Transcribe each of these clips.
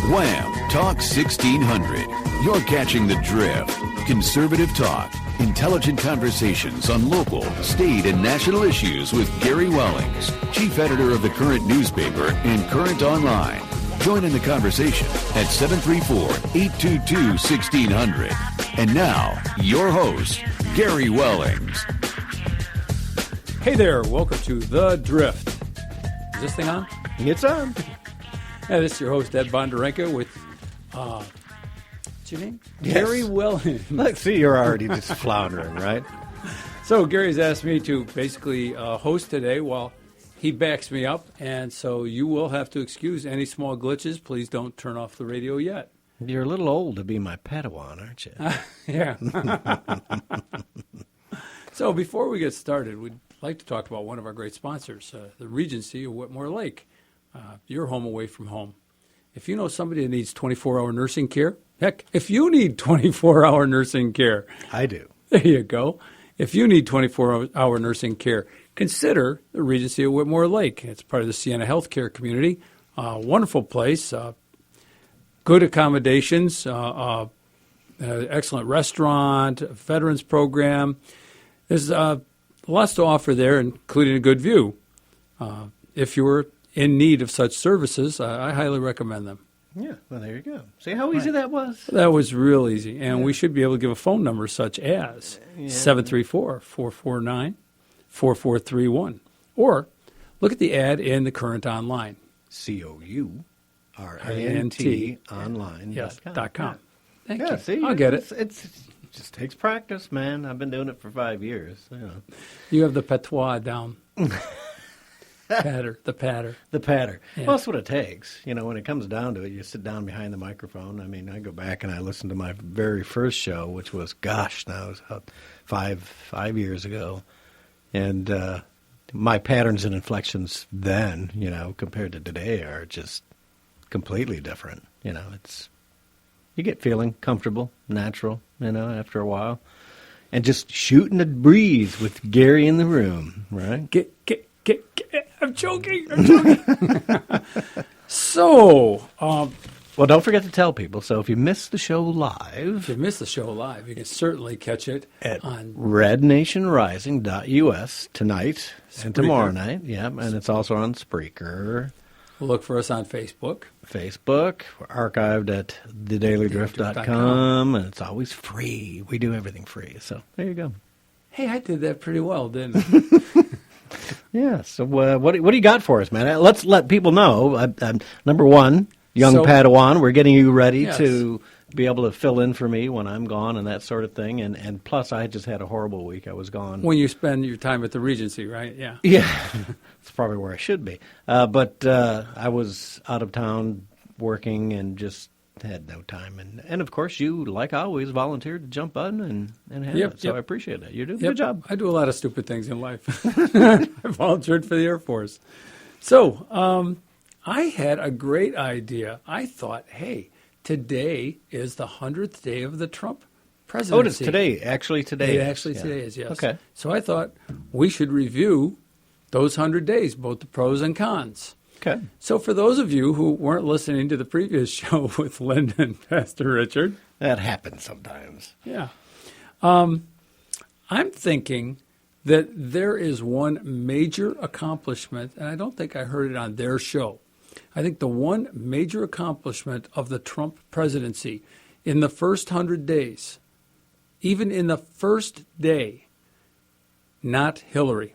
Wham! Talk 1600. You're catching the drift. Conservative talk. Intelligent conversations on local, state, and national issues with Gary Wellings, chief editor of the Current newspaper and Current Online. Join in the conversation at 734-822-1600. And now, your host, Gary Wellings. Hey there, welcome to The Drift. Is this thing on? It's on. Yeah, this is your host, Ed Bonderenka, with, what's your name? Yes. Gary Wellings. Look, see, you're already just floundering, right? So Gary's asked me to basically host today while he backs me up, and so you will have to excuse any small glitches. Please don't turn off the radio yet. You're a little old to be my Padawan, aren't you? Yeah. So before we get started, we'd like to talk about one of our great sponsors, the Regency of Whitmore Lake. Your home away from home. If you know somebody that needs 24-hour nursing care, heck, if you need 24-hour nursing care. I do. There you go. If you need 24-hour nursing care, consider the Regency of Whitmore Lake. It's part of the Sienna Healthcare community. Wonderful place. Good accommodations. Excellent restaurant, veterans program. There's lots to offer there, including a good view. If you're in need of such services, I highly recommend them. Yeah, well, there you go. See how easy that was? That was real easy. And we should be able to give a phone number such as 734-449-4431. Or look at the ad in the Current Online. COURANT online. Yes, .com. Thank Yeah, you. see, I'll get it. It just takes practice, man. I've been doing it for 5 years. You know. You have the patois down. The patter. Yeah. Well, that's what it takes. You know, when it comes down to it, you sit down behind the microphone. I mean, I go back and I listen to my very first show, which was, now it was about five years ago. And my patterns and inflections then, you know, compared to today are just completely different. You know, you get feeling comfortable, natural, you know, after a while. And just shooting the breeze with Gary in the room, right? I'm joking. So, well, don't forget to tell people. So if you missed the show live, you can certainly catch it on rednationrising.us tonight and Spreaker. tomorrow night. Yeah, and it's also on Spreaker. Look for us on Facebook. We're archived at thedailydrift.com, and it's always free. We do everything free. So there you go. Hey, I did that pretty well, didn't I? Yeah. So what do you got for us, man? Let's let people know. Number one, young Padawan, we're getting you ready to be able to fill in for me when I'm gone and that sort of thing. And plus, I just had a horrible week. I was gone. When you spend your time at the Regency, right? Yeah. Yeah. It's probably where I should be. But I was out of town working and just had no time. And of course, you, like always, volunteered to jump on and handle it. So I appreciate that. You're doing a good job. I do a lot of stupid things in life. I volunteered for the Air Force. So I had a great idea. I thought, hey, today is the 100th day of the Trump presidency. Oh, it is today. Actually, today. Today is, yes. Okay. So I thought we should review those 100 days, both the pros and cons. Okay. So for those of you who weren't listening to the previous show with Linda and Pastor Richard. That happens sometimes. Yeah. I'm thinking that there is one major accomplishment, and I don't think I heard it on their show. I think the one major accomplishment of the Trump presidency in the first 100 days, even in the first day, not Hillary.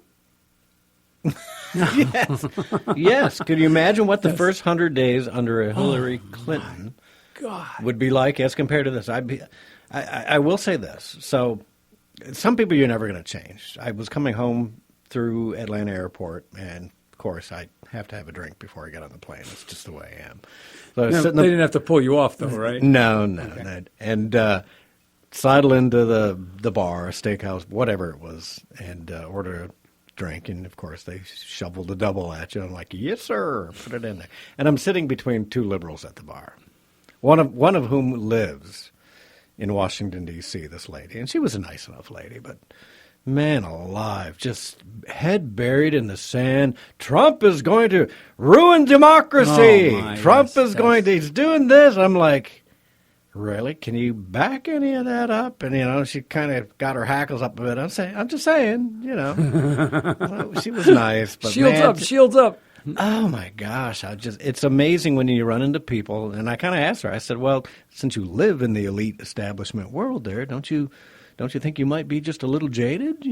Yes. Can you imagine what the first 100 days under a Hillary Clinton would be like as compared to this? I will say this. So some people you're never going to change. I was coming home through Atlanta Airport, and of course I have to have a drink before I get on the plane. It's just the way I am. So They didn't have to pull you off, though, right? No. Okay. And sidle into the bar, steakhouse, whatever it was, and order a drink. And, of course, they shovel the double at you. I'm like, yes, sir, put it in there. And I'm sitting between two liberals at the bar, one of whom lives in Washington, D.C., this lady. And she was a nice enough lady, but Man alive, just head buried in the sand. Trump is going to ruin democracy. Oh, my, Trump yes, is going to, he's doing this. I'm like, really? Can you back any of that up? And, she kind of got her hackles up a bit. I'm just saying, well, she was nice. But Shields up. Oh, my gosh. It's amazing when you run into people. And I kind of asked her, I said, well, since you live in the elite establishment world there, don't you think you might be just a little jaded,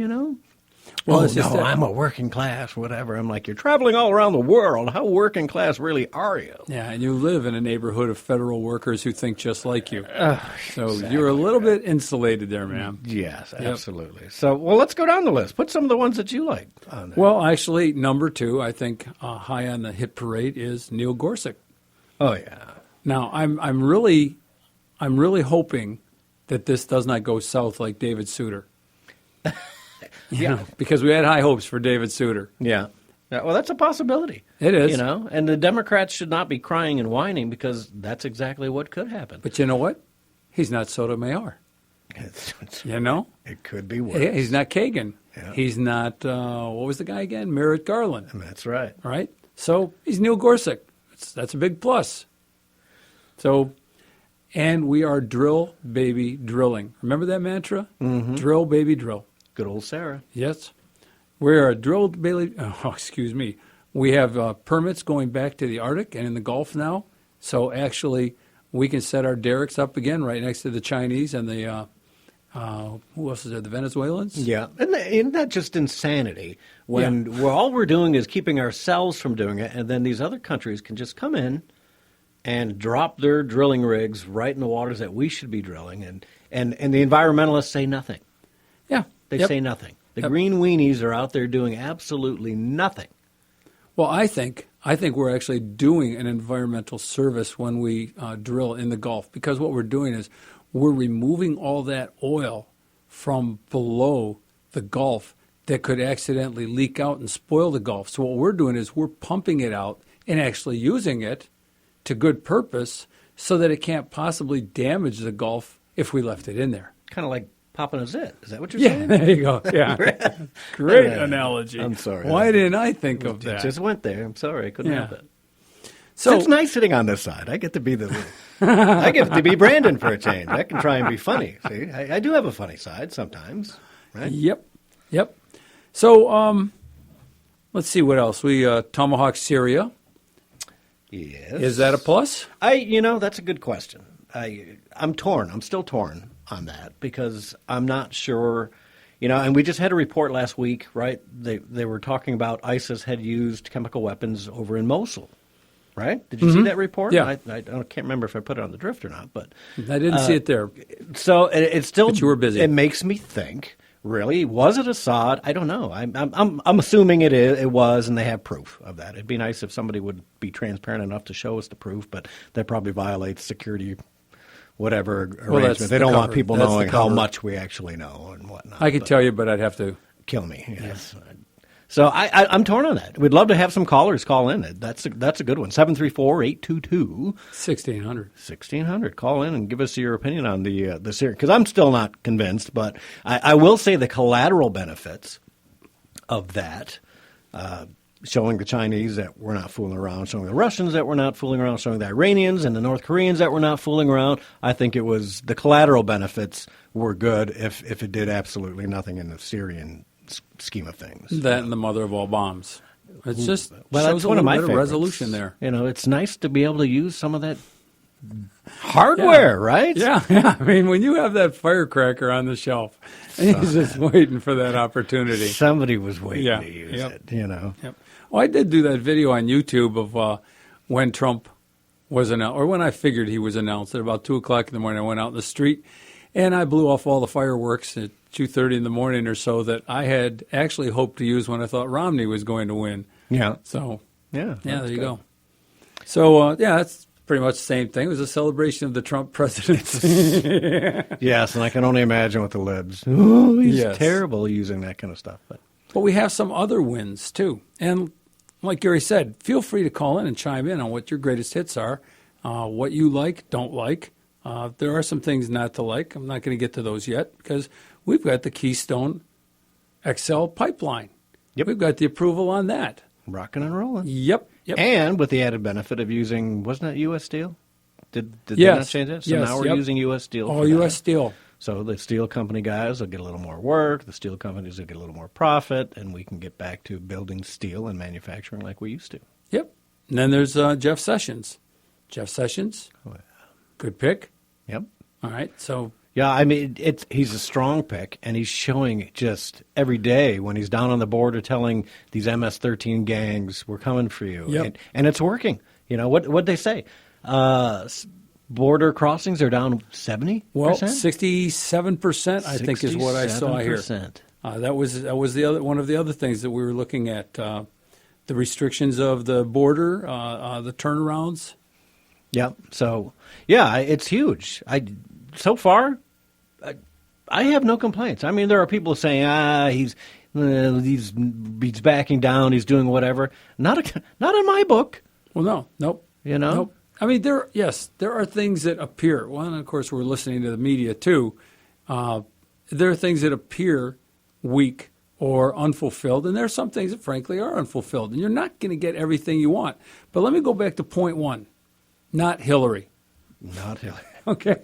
Well, no, I'm a working class, whatever. I'm like, you're traveling all around the world. How working class really are you? Yeah, and you live in a neighborhood of federal workers who think just like you. So exactly. You're a little bit insulated there, ma'am. Yes, absolutely. So, well, let's go down the list. Put some of the ones that you like on there. Well, actually, number 2, I think high on the hit parade is Neil Gorsuch. Oh, yeah. Now, I'm really hoping that this does not go south like David Souter. Because we had high hopes for David Souter. Yeah. Well, that's a possibility. It is. And the Democrats should not be crying and whining because that's exactly what could happen. But you know what? He's not Sotomayor. It could be worse. He's not Kagan. Yeah. He's not, what was the guy again? Merrick Garland. And that's right. Right? So he's Neil Gorsuch. That's a big plus. So, and we are drill, baby, drilling. Remember that mantra? Mm-hmm. Drill, baby, drill. Good old Sarah. Yes. We are drill, baby. Oh, excuse me. We have permits going back to the Arctic and in the Gulf now. So actually, we can set our derricks up again right next to the Chinese and the, who else is there? The Venezuelans? Yeah. And isn't that just insanity? When all we're doing is keeping ourselves from doing it, and then these other countries can just come in and drop their drilling rigs right in the waters that we should be drilling, and the environmentalists say nothing. Yeah. They say nothing. The green weenies are out there doing absolutely nothing. Well, I think we're actually doing an environmental service when we drill in the Gulf, because what we're doing is we're removing all that oil from below the Gulf that could accidentally leak out and spoil the Gulf. So what we're doing is we're pumping it out and actually using it to good purpose so that it can't possibly damage the Gulf if we left it in there. Kind of like popping a zit. Is that what you're saying? Yeah, there you go. Yeah. Great analogy. I'm sorry. Why didn't I think of that? It just went there. I'm sorry. I couldn't help it. So it's nice sitting on this side. I get to be I get to be Brandon for a change. I can try and be funny. See, I do have a funny side sometimes. Right? Yep. So let's see what else. We Tomahawk Syria. Yes. Is that a plus? That's a good question. I'm torn. I'm still torn on that because I'm not sure. And we just had a report last week, right? They were talking about ISIS had used chemical weapons over in Mosul, right? Did you see that report? Yeah. I can't remember if I put it on the drift or not, but I didn't see it there. So it's still. But you were busy. It makes me think. Really, was it Assad? I don't know. I'm assuming it was, and they have proof of that. It'd be nice if somebody would be transparent enough to show us the proof, but that probably violates security, whatever arrangement. They don't want people knowing how much we actually know and whatnot. I could tell you, but I'd have to kill me. Yes. Yeah. So I'm torn on that. We'd love to have some callers call in. That's a good one. 734-822-1600. 1600. Call in and give us your opinion on the series. Because I'm still not convinced, but I will say the collateral benefits of that, showing the Chinese that we're not fooling around, showing the Russians that we're not fooling around, showing the Iranians and the North Koreans that we're not fooling around. I think it was the collateral benefits were good if it did absolutely nothing in the Syrian scheme of things. That and the mother of all bombs. It's just that's one of my favorites. Resolution there. It's nice to be able to use some of that hardware, right? Yeah. I mean, when you have that firecracker on the shelf, and he's just waiting for that opportunity. Somebody was waiting to use it, Yep. Well, I did do that video on YouTube of when Trump was announced, or when I figured he was announced at about 2 o'clock in the morning. I went out in the street, and I blew off all the fireworks at 2:30 in the morning or so that I had actually hoped to use when I thought Romney was going to win. Yeah. So, there you go. So, that's pretty much the same thing. It was a celebration of the Trump presidency. Yes, and I can only imagine with the libs. Oh, he's terrible using that kind of stuff. But we have some other wins, too. And like Gary said, feel free to call in and chime in on what your greatest hits are, what you like, don't like. There are some things not to like. I'm not going to get to those yet because we've got the Keystone XL pipeline. Yep. We've got the approval on that. Rocking and rolling. Yep. And with the added benefit of using, wasn't it U.S. Steel? Did they not change it? So yes, now we're using U.S. Steel. Oh, U.S. Steel. So the steel company guys will get a little more work, the steel companies will get a little more profit, and we can get back to building steel and manufacturing like we used to. Yep. And then there's Jeff Sessions. Jeff Sessions, good pick. Yep. All right, so... Yeah, I mean, he's a strong pick, and he's showing just every day when he's down on the border telling these MS-13 gangs, we're coming for you. Yep. And it's working. You know, what'd they say? Border crossings are down 70%? Well, 67%, I think, is what I saw here. 67%. That was the other one of the other things that we were looking at, the restrictions of the border, the turnarounds. Yep. So, yeah, it's huge. So far, I have no complaints. I mean, there are people saying, he's backing down, he's doing whatever. Not in my book. Well, nope. You know? Nope. I mean, there are things that appear. Well, and of course, we're listening to the media too. There are things that appear weak or unfulfilled, and there are some things that, frankly, are unfulfilled. And you're not going to get everything you want. But let me go back to point one. Not Hillary. Not Hillary. Okay.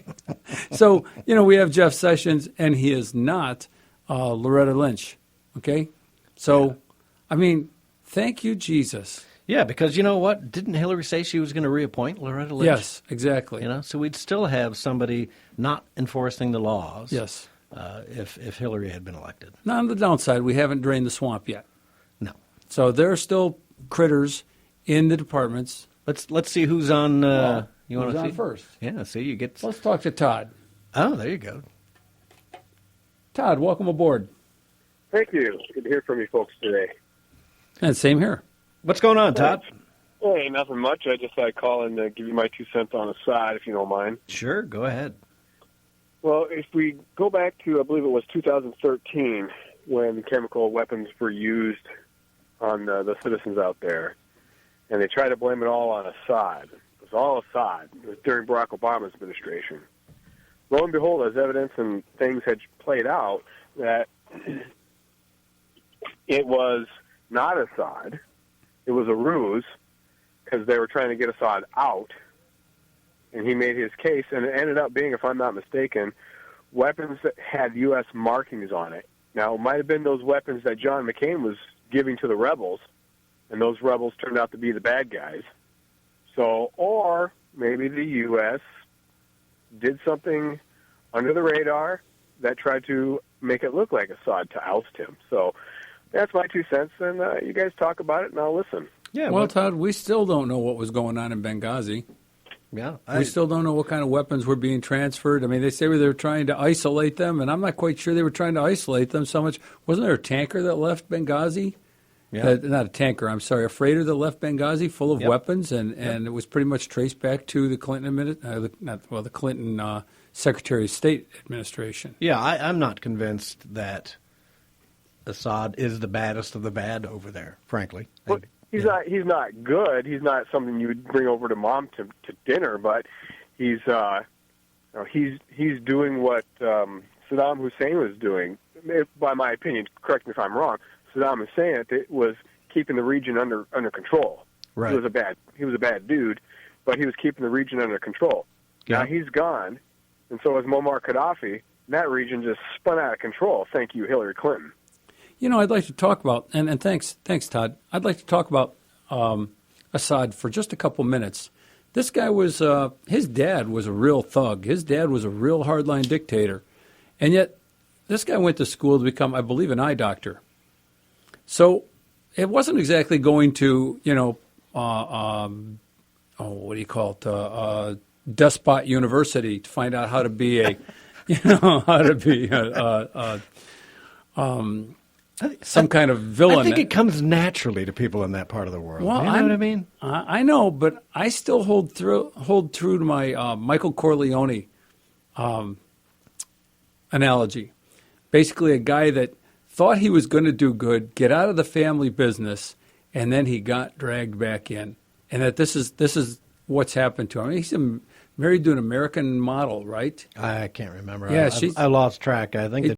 So, we have Jeff Sessions, and he is not Loretta Lynch. Okay? So, yeah. I mean, thank you, Jesus. Yeah, because you know what? Didn't Hillary say she was going to reappoint Loretta Lynch? Yes, exactly. So we'd still have somebody not enforcing the laws. Yes. If Hillary had been elected. Now, on the downside, we haven't drained the swamp yet. No. So there are still critters in the departments. Let's see who's on. You want who's to on first? Yeah. See, you get. Let's talk to Todd. Oh, there you go. Todd, welcome aboard. Thank you. Good to hear from you folks today. And same here. What's going on, Todd? Hey, nothing much. I just thought I'd call and give you my 2 cents on the side, if you don't mind. Sure, go ahead. Well, if we go back to, I believe it was 2013, when chemical weapons were used on the citizens out there, and they tried to blame it all on Assad. It was all Assad. It was during Barack Obama's administration. Lo and behold, as evidence and things had played out, that it was not Assad. It was a ruse, because they were trying to get Assad out, and he made his case, and it ended up being, if I'm not mistaken, weapons that had U.S. markings on it. Now, it might have been those weapons that John McCain was giving to the rebels, and those rebels turned out to be the bad guys. So, or maybe the U.S. did something under the radar that tried to make it look like Assad to oust him. So that's my 2 cents, and you guys talk about it, and I'll listen. Yeah. Well, Todd, we still don't know what was going on in Benghazi. Yeah. We still don't know what kind of weapons were being transferred. I mean, they say they were trying to isolate them, and I'm not quite sure they were trying to isolate them so much. Wasn't there a tanker that left Benghazi? Yeah. Not a tanker, I'm sorry, a freighter that left Benghazi full of weapons, and it was pretty much traced back to the Clinton the Clinton Secretary of State administration. Yeah, I'm not convinced that Assad is the baddest of the bad over there, frankly. Well, he's not good. He's not something you would bring over to mom to dinner, but he's doing what Saddam Hussein was doing. By my opinion, correct me if I'm wrong. Saddam Hussein was keeping the region under control. Right. He was a bad dude, but he was keeping the region under control. Yeah. Now he's gone, and so is Muammar Gaddafi. That region just spun out of control. Thank you, Hillary Clinton. I'd like to talk about, and thanks, Todd. I'd like to talk about Assad for just a couple minutes. This guy was, his dad was a real thug. His dad was a real hardline dictator. And yet, this guy went to school to become, I believe, an eye doctor. So it wasn't exactly going to, what do you call it, Despot University to find out how to be a, some kind of villain. I think it comes naturally to people in that part of the world. Well, you know what I mean? I know, but I still hold true to my Michael Corleone analogy. Basically, a guy that thought he was going to do good, get out of the family business, and then he got dragged back in. And that this is what's happened to him. I mean, he's married to an American model, right? I can't remember. Yeah, I lost track. I think that